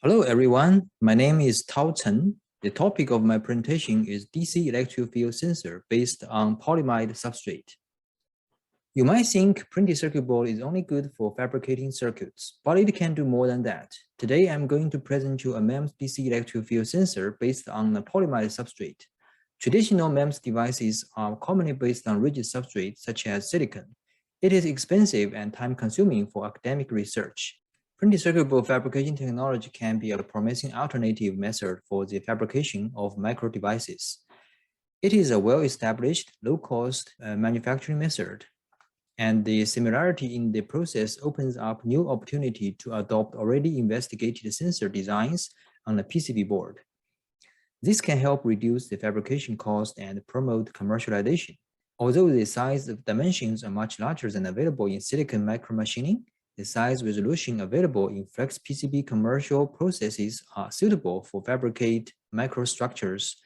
Hello everyone, my name is Chen. The topic of my presentation is DC electric field sensor based on polyimide substrate. You might think printed circuit board is only good for fabricating circuits, but it can do more than that. Today I'm going to present you a MEMS DC electric field sensor based on a polyimide substrate. Traditional MEMS devices are commonly based on rigid substrates such as silicon. It is expensive and time-consuming for academic research. Printed circuit board fabrication technology can be a promising alternative method for the fabrication of micro devices. It is a well-established, low-cost manufacturing method, and the similarity in the process opens up new opportunity to adopt already investigated sensor designs on a PCB board. This can help reduce the fabrication cost and promote commercialization. Although the size of dimensions are much larger than available in silicon micromachining, the size resolution available in flex PCB commercial processes are suitable for fabricate microstructures,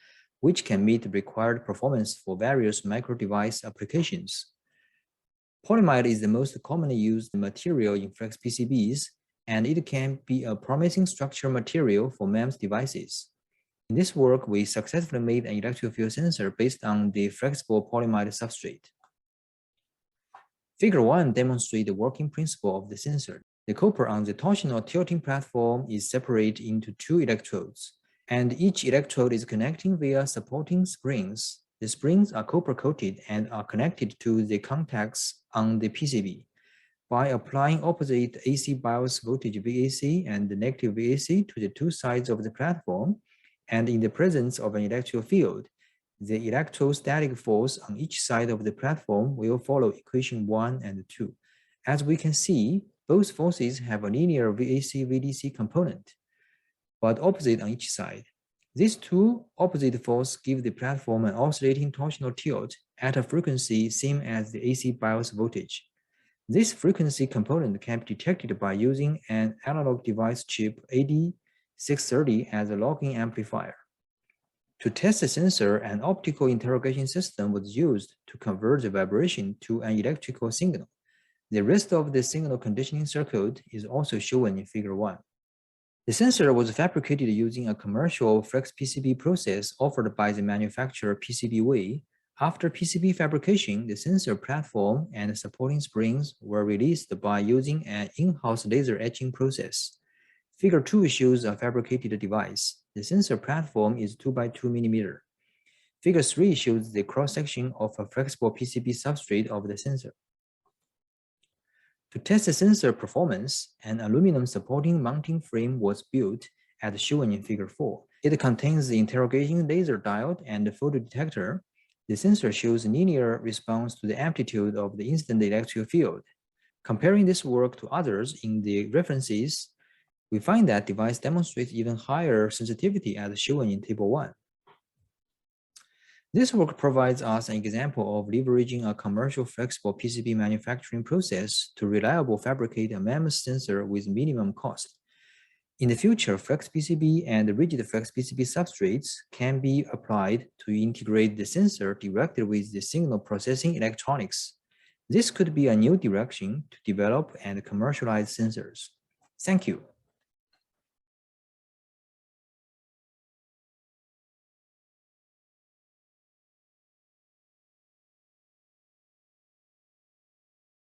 which can meet the required performance for various micro device applications. Polyimide is the most commonly used material in flex PCBs, and it can be a promising structural material for MEMS devices. In this work, we successfully made an electric field sensor based on the flexible polyimide substrate. Figure 1 demonstrates the working principle of the sensor. The copper on the torsional tilting platform is separated into two electrodes, and each electrode is connecting via supporting springs. The springs are copper-coated and are connected to the contacts on the PCB. By applying opposite AC bias voltage VAC and the negative VAC to the two sides of the platform, and in the presence of an electric field, the electrostatic force on each side of the platform will follow equation 1 and 2. As we can see, both forces have a linear VAC-VDC component, but opposite on each side. These two opposite forces give the platform an oscillating torsional tilt at a frequency same as the AC bias voltage. This frequency component can be detected by using an analog device chip AD630 as a logging amplifier. To test the sensor, an optical interrogation system was used to convert the vibration to an electrical signal. The rest of the signal conditioning circuit is also shown in Figure 1. The sensor was fabricated using a commercial flex PCB process offered by the manufacturer PCBWay. After PCB fabrication, the sensor platform and supporting springs were released by using an in-house laser etching process. Figure 2 shows a fabricated device. The sensor platform is 2 by 2 mm. Figure 3 shows the cross-section of a flexible PCB substrate of the sensor. To test the sensor performance, an aluminum supporting mounting frame was built as shown in Figure 4. It contains the interrogation laser diode and the photodetector. The sensor shows linear response to the amplitude of the incident electric field. Comparing this work to others in the references, we find that device demonstrates even higher sensitivity as shown in Table 1. This work provides us an example of leveraging a commercial flexible PCB manufacturing process to reliably fabricate a MEMS sensor with minimum cost. In the future, flex PCB and rigid flex PCB substrates can be applied to integrate the sensor directly with the signal processing electronics. This could be a new direction to develop and commercialize sensors. Thank you.